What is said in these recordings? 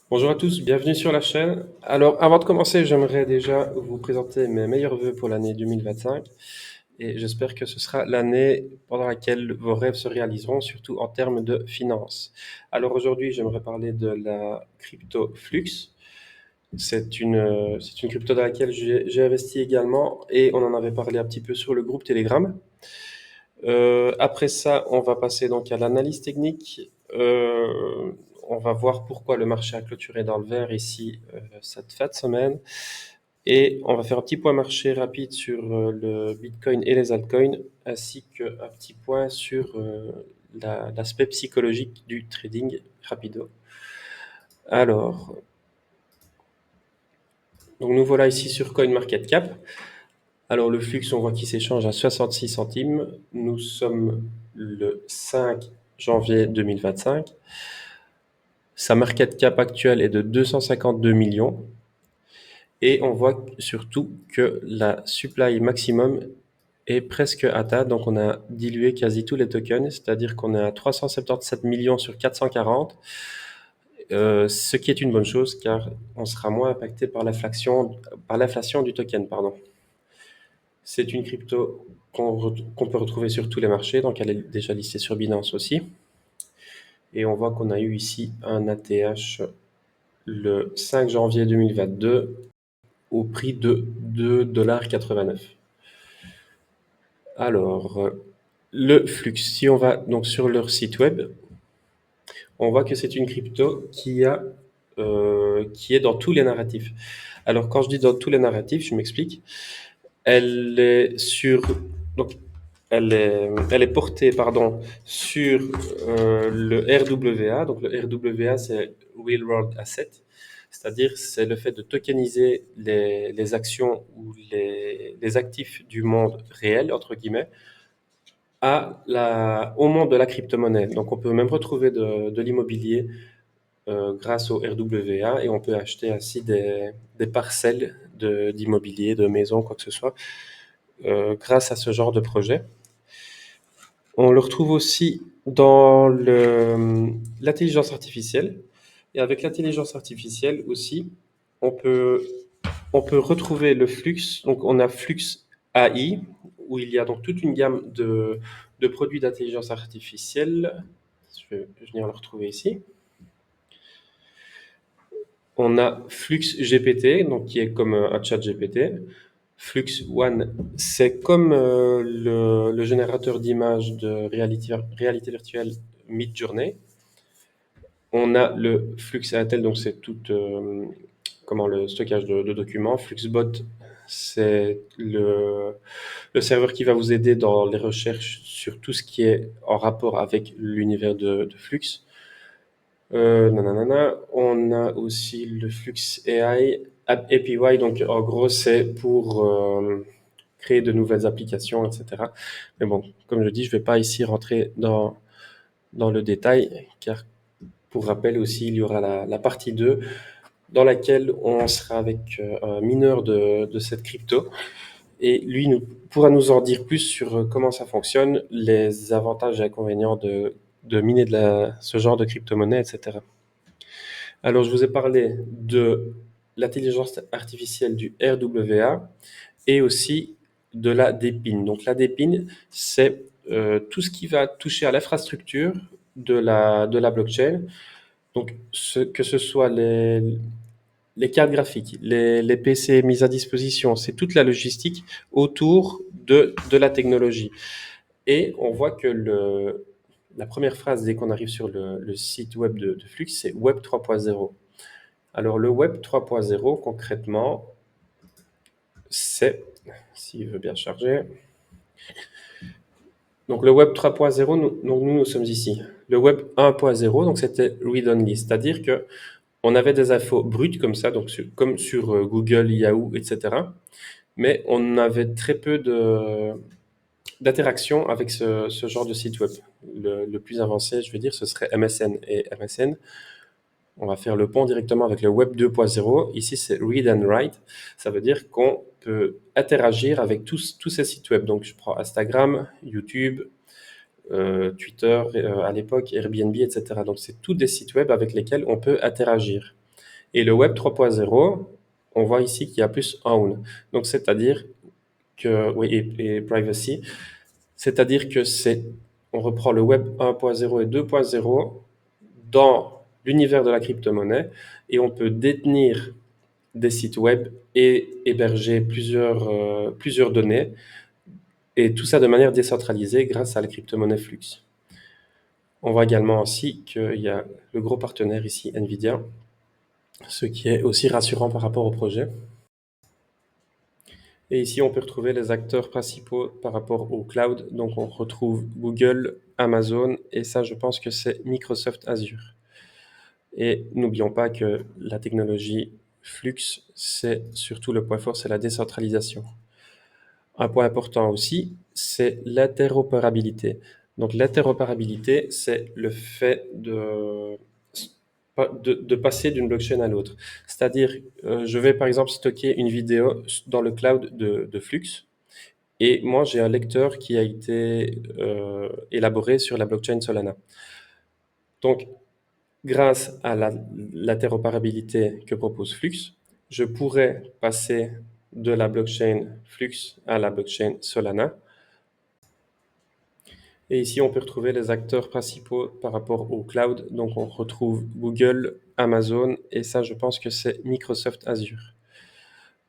Bonjour à tous, bienvenue sur la chaîne. Alors, avant de commencer, j'aimerais déjà vous présenter mes meilleurs vœux pour l'année 2025 et j'espère que ce sera l'année pendant laquelle vos rêves se réaliseront, surtout en termes de finances. Alors aujourd'hui, j'aimerais parler de la crypto Flux. C'est une crypto dans laquelle j'ai investi également et on en avait parlé un petit peu sur le groupe Telegram. Après ça, on va passer donc à l'analyse technique. On va voir pourquoi le marché a clôturé dans le vert ici cette fin de semaine. Et on va faire un petit point marché rapide sur le Bitcoin et les altcoins, ainsi qu'un petit point sur l'aspect psychologique du trading rapido. Alors, donc nous voilà ici sur CoinMarketCap. Alors le flux, on voit qu'il s'échange à 66 centimes. Nous sommes le 5 janvier 2025. Sa market cap actuelle est de 252 millions. Et on voit surtout que la supply maximum est presque atteinte. Donc on a dilué quasi tous les tokens, c'est-à-dire qu'on est à 377 millions sur 440, ce qui est une bonne chose car on sera moins impacté par l'inflation du token. Pardon. C'est une crypto qu'on peut retrouver sur tous les marchés, donc elle est déjà listée sur Binance aussi. Et on voit qu'on a eu ici un ATH le 5 janvier 2022 au prix de 2,89 $. Alors, le flux, si on va donc sur leur site web, on voit que c'est une crypto qui est dans tous les narratifs. Alors, quand je dis dans tous les narratifs, je m'explique. Elle est sur, donc, elle est portée, pardon, sur le RWA. Donc, le RWA, c'est Real World Asset. C'est-à-dire, c'est le fait de tokeniser les actions ou les actifs du monde réel, entre guillemets, au monde de la crypto-monnaie. Donc, on peut même retrouver de l'immobilier grâce au RWA et on peut acheter ainsi des parcelles d'immobilier, de maisons, quoi que ce soit, grâce à ce genre de projet. On le retrouve aussi dans l'intelligence artificielle. Et avec l'intelligence artificielle aussi, on peut, on peut retrouver le flux. Donc, on a Flux AI, où il y a donc toute une gamme de produits d'intelligence artificielle. Je vais venir le retrouver ici. On a Flux GPT, donc qui est comme un chat GPT. Flux One, c'est comme le générateur d'images de réalité virtuelle Midjourney. On a le Flux Intel, donc c'est tout comment, le stockage de documents. Fluxbot, c'est le serveur qui va vous aider dans les recherches sur tout ce qui est en rapport avec l'univers de Flux. Nanana. On a aussi le Flux AI API, donc en gros c'est pour créer de nouvelles applications, etc. Mais bon, comme je dis, je ne vais pas ici rentrer dans le détail, car pour rappel aussi, il y aura la partie 2 dans laquelle on sera avec un mineur de cette crypto. Et lui pourra nous en dire plus sur comment ça fonctionne, les avantages et inconvénients de miner ce genre de crypto-monnaie, etc. Alors, je vous ai parlé de l'intelligence artificielle du RWA et aussi de la DePIN. Donc, la DePIN, c'est tout ce qui va toucher à l'infrastructure de la blockchain. Donc, que ce soit les cartes graphiques, les PC mis à disposition, c'est toute la logistique autour de la technologie. Et on voit que la première phrase dès qu'on arrive sur le site web de Flux, c'est Web 3.0. Alors le Web 3.0, concrètement, c'est, s'il veut bien charger, donc le Web 3.0, nous sommes ici. Le Web 1.0, donc c'était read-only, c'est-à-dire que on avait des infos brutes comme ça, donc comme sur Google, Yahoo, etc. Mais on avait très peu d'interaction avec ce genre de site web. Le plus avancé, je veux dire, ce serait MSN. Et MSN, on va faire le pont directement avec le Web 2.0. Ici, c'est Read and Write. Ça veut dire qu'on peut interagir avec tous ces sites web. Donc, je prends Instagram, YouTube, Twitter à l'époque, Airbnb, etc. Donc, c'est tous des sites web avec lesquels on peut interagir. Et le Web 3.0, on voit ici qu'il y a plus own. Donc, c'est-à-dire que, oui, et privacy, c'est-à-dire que on reprend le Web 1.0 et 2.0 dans l'univers de la crypto-monnaie et on peut détenir des sites web et héberger plusieurs données, et tout ça de manière décentralisée grâce à la crypto-monnaie Flux. On voit également aussi qu'il y a le gros partenaire ici, NVIDIA, ce qui est aussi rassurant par rapport au projet. Et ici, on peut retrouver les acteurs principaux par rapport au cloud. Donc, on retrouve Google, Amazon, et ça, je pense que c'est Microsoft Azure. Et n'oublions pas que la technologie Flux, c'est surtout le point fort, c'est la décentralisation. Un point important aussi, c'est l'interopérabilité. Donc l'interopérabilité, c'est le fait de passer d'une blockchain à l'autre. C'est-à-dire, je vais par exemple stocker une vidéo dans le cloud de Flux, et moi j'ai un lecteur qui a été élaboré sur la blockchain Solana. Donc, grâce à l'interopérabilité que propose Flux, je pourrais passer de la blockchain Flux à la blockchain Solana. Et ici, on peut retrouver les acteurs principaux par rapport au cloud. Donc, on retrouve Google, Amazon, et ça, je pense que c'est Microsoft Azure.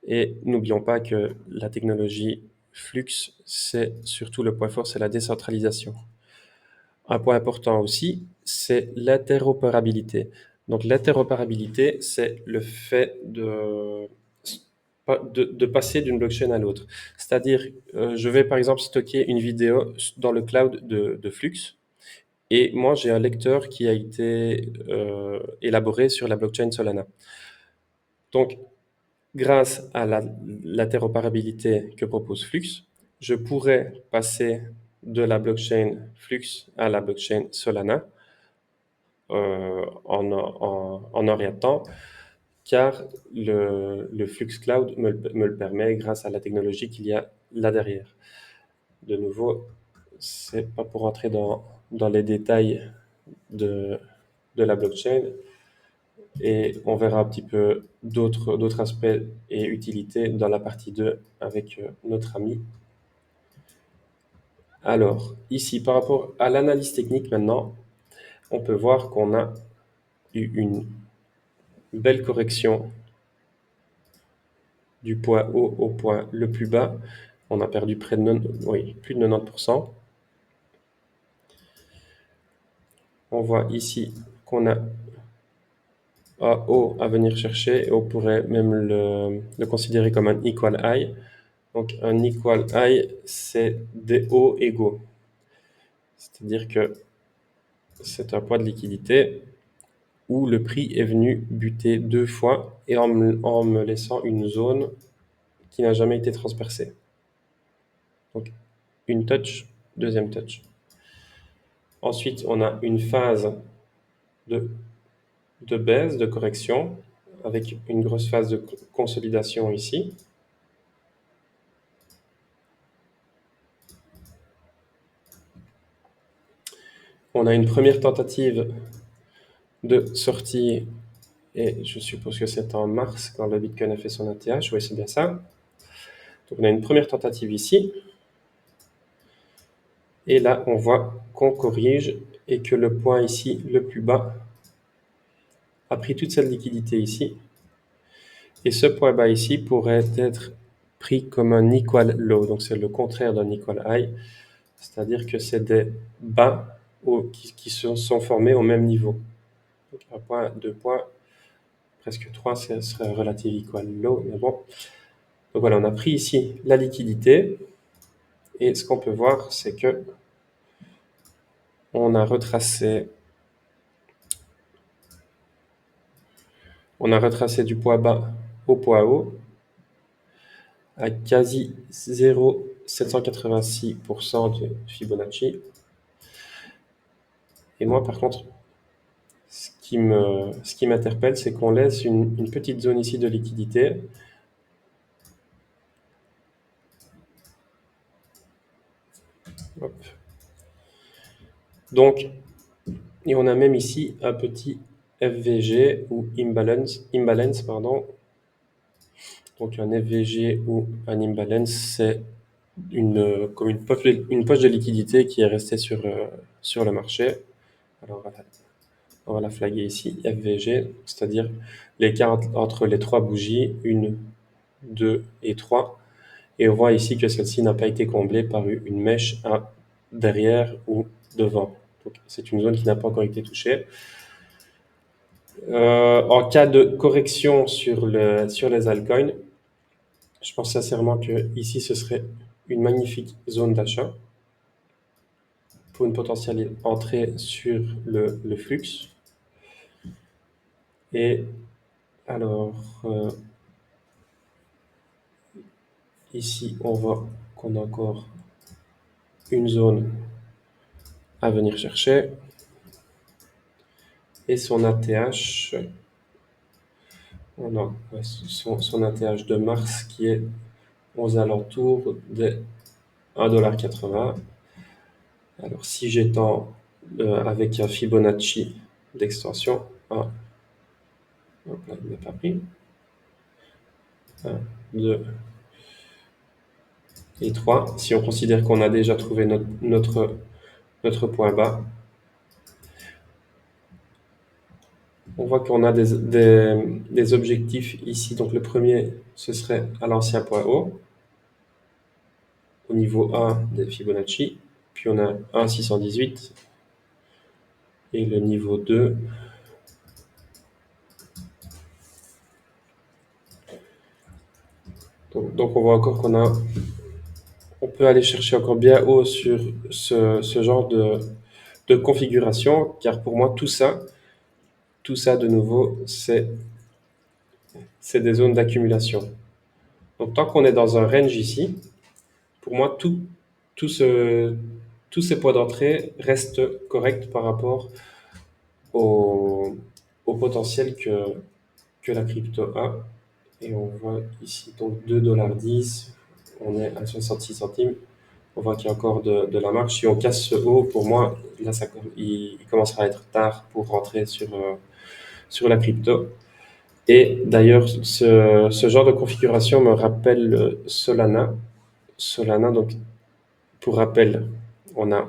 Et n'oublions pas que la technologie Flux, c'est surtout le point fort, c'est la décentralisation. Un point important aussi, c'est l'interopérabilité. Donc l'interopérabilité, c'est le fait de passer d'une blockchain à l'autre. C'est-à-dire, je vais par exemple stocker une vidéo dans le cloud de Flux, et moi j'ai un lecteur qui a été élaboré sur la blockchain Solana. Donc, grâce à l'interopérabilité que propose Flux, je pourrais passer de la blockchain Flux à la blockchain Solana en un rien de temps, car le Flux Cloud me le permet grâce à la technologie qu'il y a là derrière. De nouveau, c'est pas pour entrer dans les détails de la blockchain, et on verra un petit peu d'autres aspects et utilités dans la partie 2 avec notre ami. Alors, ici, par rapport à l'analyse technique maintenant, on peut voir qu'on a eu une belle correction du point haut au point le plus bas. On a perdu plus de 90%. On voit ici qu'on a un haut à venir chercher, et on pourrait même le considérer comme un equal high. Donc un equal high, c'est des hauts égaux. C'est-à-dire que c'est un point de liquidité où le prix est venu buter 2 fois et en me laissant une zone qui n'a jamais été transpercée. Donc une touch, deuxième touch. Ensuite, on a une phase de baisse, de correction, avec une grosse phase de consolidation ici. On a une première tentative de sortie, et je suppose que c'est en mars quand le Bitcoin a fait son ATH. Oui, c'est bien ça. Donc on a une première tentative ici. Et là, on voit qu'on corrige et que le point ici, le plus bas, a pris toute cette liquidité ici. Et ce point bas ici pourrait être pris comme un equal low. Donc c'est le contraire d'un equal high. C'est-à-dire que c'est des bas qui sont formés au même niveau. Donc un point, 2 points, presque 3, ce serait un relative equal low, mais bon. Donc voilà, on a pris ici la liquidité, et ce qu'on peut voir, c'est que on a retracé du point bas au point haut à quasi 0,786% de Fibonacci. Et moi, par contre, ce qui m'interpelle, c'est qu'on laisse une petite zone ici de liquidité. Hop. Donc, et on a même ici un petit FVG ou imbalance, pardon. Donc un FVG ou un imbalance, c'est comme une poche de liquidité qui est restée sur le marché. Alors voilà, on va la flaguer ici, FVG, c'est-à-dire l'écart entre les trois bougies, 1, 2 et 3. Et on voit ici que celle-ci n'a pas été comblée par une mèche à derrière ou devant. Donc c'est une zone qui n'a pas encore été touchée. En cas de correction sur les altcoins, je pense sincèrement que ici ce serait une magnifique zone d'achat pour une potentielle entrée sur le flux. Et alors, ici, on voit qu'on a encore une zone à venir chercher. Et son ATH, on a son ATH de mars qui est aux alentours de 1,80 $. Alors, si j'étends avec un Fibonacci d'extension, hop là, il n'a pas pris. 1, 2 et 3. Si on considère qu'on a déjà trouvé notre point bas, on voit qu'on a des objectifs ici. Donc le premier, ce serait à l'ancien point haut, au niveau 1 des Fibonacci. Puis on a 1,618 et le niveau 2. Donc on voit encore on peut aller chercher encore bien haut sur ce genre de configuration, car pour moi tout ça de nouveau, c'est des zones d'accumulation. Donc tant qu'on est dans un range ici, pour moi tous ces points d'entrée restent corrects par rapport au potentiel que la crypto a. Et on voit ici donc 2,10 $, on est à 66 centimes. On voit qu'il y a encore de la marge. Si on casse ce haut, pour moi, là, il commencera à être tard pour rentrer sur la crypto. Et d'ailleurs, ce genre de configuration me rappelle Solana. Solana, donc, pour rappel, on a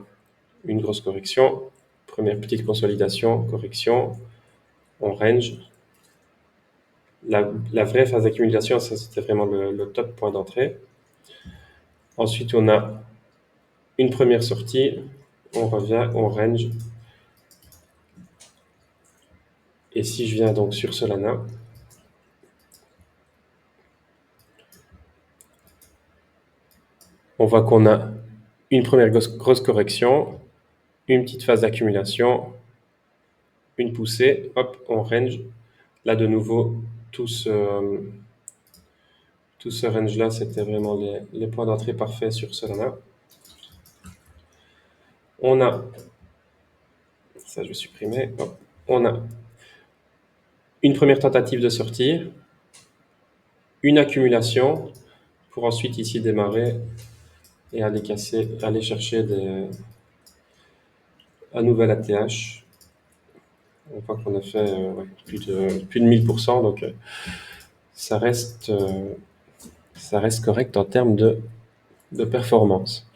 une grosse correction, première petite consolidation, correction, on range. La vraie phase d'accumulation, ça c'était vraiment le top point d'entrée. Ensuite, on a une première sortie, on revient, on range. Et si je viens donc sur Solana, on voit qu'on a une première grosse correction, une petite phase d'accumulation, une poussée, hop, on range. Là, de nouveau, tout ce range-là, c'était vraiment les points d'entrée parfaits sur Solana. On a, ça je vais supprimer, hop, on a une première tentative de sortie, une accumulation, pour ensuite ici démarrer et aller chercher un nouvel ATH. On voit qu'on a fait plus de 1000%, donc ça reste correct en termes de performance.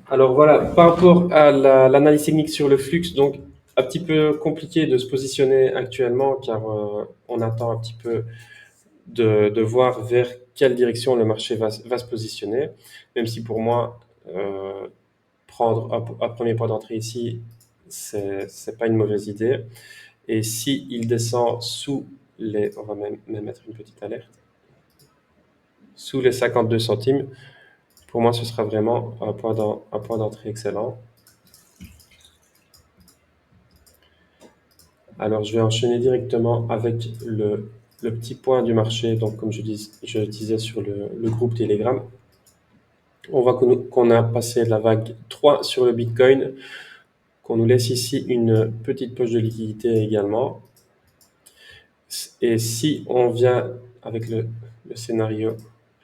Alors voilà, par rapport à l'analyse technique sur le flux, donc un petit peu compliqué de se positionner actuellement car on attend un petit peu de voir vers quelle direction le marché va se positionner, même si pour moi, prendre un premier point d'entrée ici, c'est pas une mauvaise idée. Et si il descend sous on va même mettre une petite alerte, sous les 52 centimes, pour moi, ce sera vraiment un point d'entrée excellent. Alors, je vais enchaîner directement avec le petit point du marché. Donc, comme je disais sur le groupe Telegram, on voit qu'on a passé la vague 3 sur le Bitcoin, qu'on nous laisse ici une petite poche de liquidité également. Et si on vient avec le scénario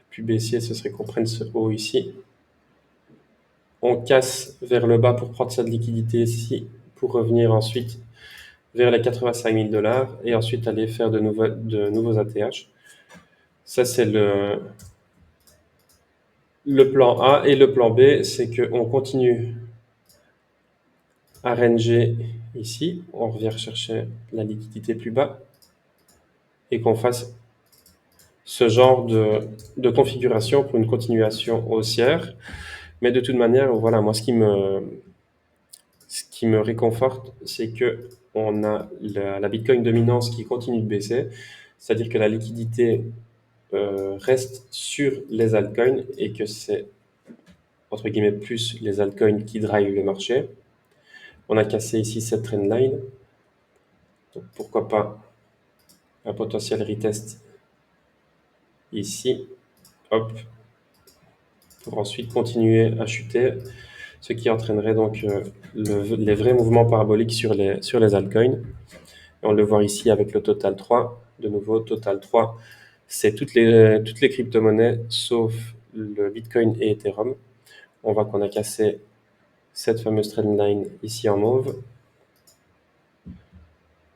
plus baissier, ce serait qu'on prenne ce haut ici. On casse vers le bas pour prendre cette liquidité ici, pour revenir ensuite vers les 85 000 dollars et ensuite aller faire de nouveaux ATH. Ça, c'est le plan A. Et le plan B, c'est qu'on continue à ranger ici. On revient rechercher la liquidité plus bas et qu'on fasse ce genre de configuration pour une continuation haussière. Mais de toute manière, voilà, moi, ce qui me réconforte, c'est que on a la Bitcoin dominance qui continue de baisser, c'est-à-dire que la liquidité reste sur les altcoins et que c'est, entre guillemets, plus les altcoins qui drivent le marché. On a cassé ici cette trendline, donc pourquoi pas un potentiel retest ici, hop, pour ensuite continuer à chuter, ce qui entraînerait donc les vrais mouvements paraboliques sur les altcoins. Et on le voit ici avec le Total 3. De nouveau, Total 3, c'est toutes les crypto-monnaies sauf le Bitcoin et Ethereum. On voit qu'on a cassé cette fameuse trendline ici en mauve.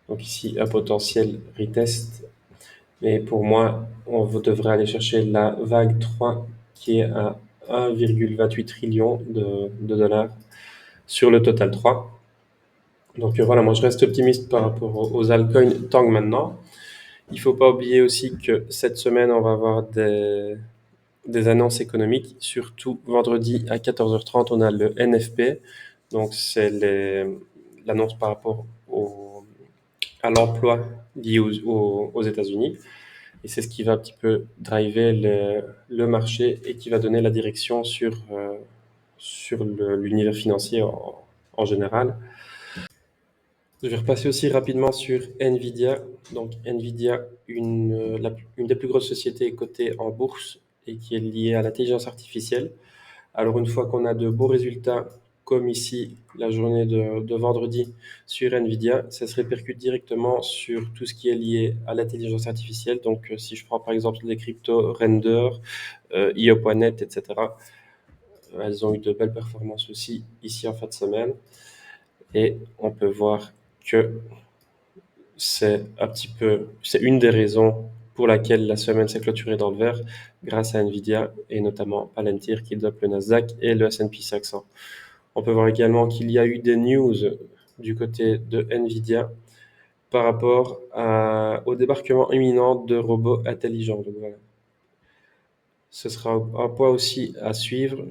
Donc ici, un potentiel retest. Mais pour moi, on devrait aller chercher la vague 3 qui est à 1,28 trillion de dollars sur le Total 3. Donc voilà, moi je reste optimiste par rapport aux altcoins tant que maintenant. Il ne faut pas oublier aussi que cette semaine, on va avoir des annonces économiques. Surtout vendredi à 14h30, on a le NFP. Donc c'est l'annonce par rapport à l'emploi lié aux États-Unis. Et c'est ce qui va un petit peu driver le marché et qui va donner la direction sur l'univers financier en général. Je vais repasser aussi rapidement sur Nvidia. Donc Nvidia, une des plus grosses sociétés cotées en bourse et qui est liée à l'intelligence artificielle. Alors une fois qu'on a de beaux résultats, comme ici la journée de vendredi sur Nvidia, ça se répercute directement sur tout ce qui est lié à l'intelligence artificielle. Donc si je prends par exemple les cryptos Render, IO.net, etc., elles ont eu de belles performances aussi ici en fin de semaine. Et on peut voir que c'est une des raisons pour laquelle la semaine s'est clôturée dans le vert grâce à Nvidia et notamment Palantir qui dope le Nasdaq et le S&P 500. On peut voir également qu'il y a eu des news du côté de Nvidia par rapport au débarquement imminent de robots intelligents. Donc voilà. Ce sera un point aussi à suivre.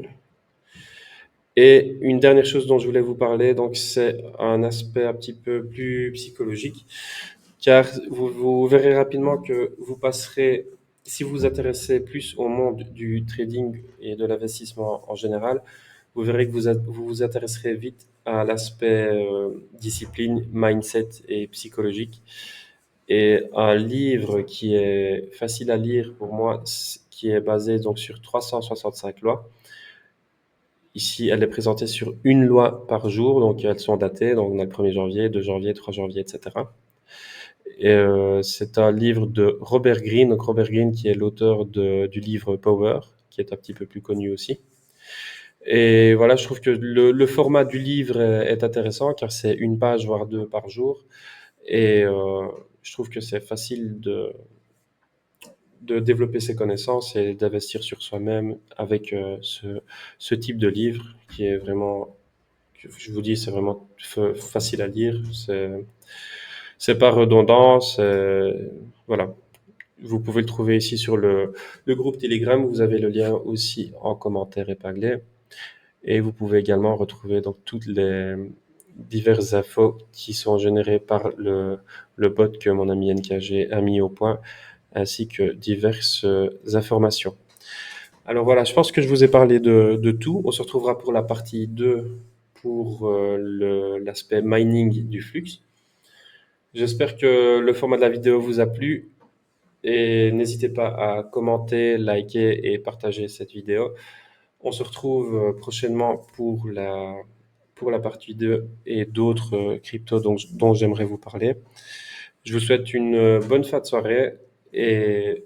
Et une dernière chose dont je voulais vous parler, donc c'est un aspect un petit peu plus psychologique. Car vous verrez rapidement que vous passerez, si vous vous intéressez plus au monde du trading et de l'investissement en général, vous verrez que vous vous intéresserez vite à l'aspect discipline, mindset et psychologique. Et un livre qui est facile à lire pour moi, qui est basé donc sur 365 lois. Ici, elle est présentée sur une loi par jour, donc elles sont datées, donc on a le 1er janvier, 2 janvier, 3 janvier, etc. Et c'est un livre de Robert Greene, donc Robert Greene qui est l'auteur du livre Power, qui est un petit peu plus connu aussi. Et voilà, je trouve que le format du livre est intéressant car c'est une page, voire deux par jour. Et je trouve que c'est facile de développer ses connaissances et d'investir sur soi-même avec ce type de livre qui est vraiment, je vous dis, c'est vraiment facile à lire. C'est pas redondant. Voilà. Vous pouvez le trouver ici sur le groupe Telegram. Vous avez le lien aussi en commentaire épinglé. Et vous pouvez également retrouver donc toutes les diverses infos qui sont générées par le bot que mon ami NKG a mis au point, ainsi que diverses informations. Alors voilà, je pense que je vous ai parlé de tout. On se retrouvera pour la partie 2 pour l'aspect mining du flux. J'espère que le format de la vidéo vous a plu. Et n'hésitez pas à commenter, liker et partager cette vidéo. On se retrouve prochainement pour la partie 2 et d'autres cryptos dont j'aimerais vous parler. Je vous souhaite une bonne fin de soirée et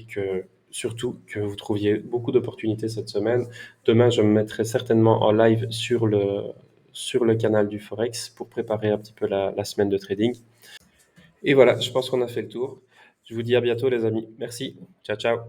que surtout que vous trouviez beaucoup d'opportunités cette semaine. Demain, je me mettrai certainement en live sur le canal du Forex pour préparer un petit peu la semaine de trading. Et voilà, je pense qu'on a fait le tour. Je vous dis à bientôt les amis. Merci. Ciao, ciao.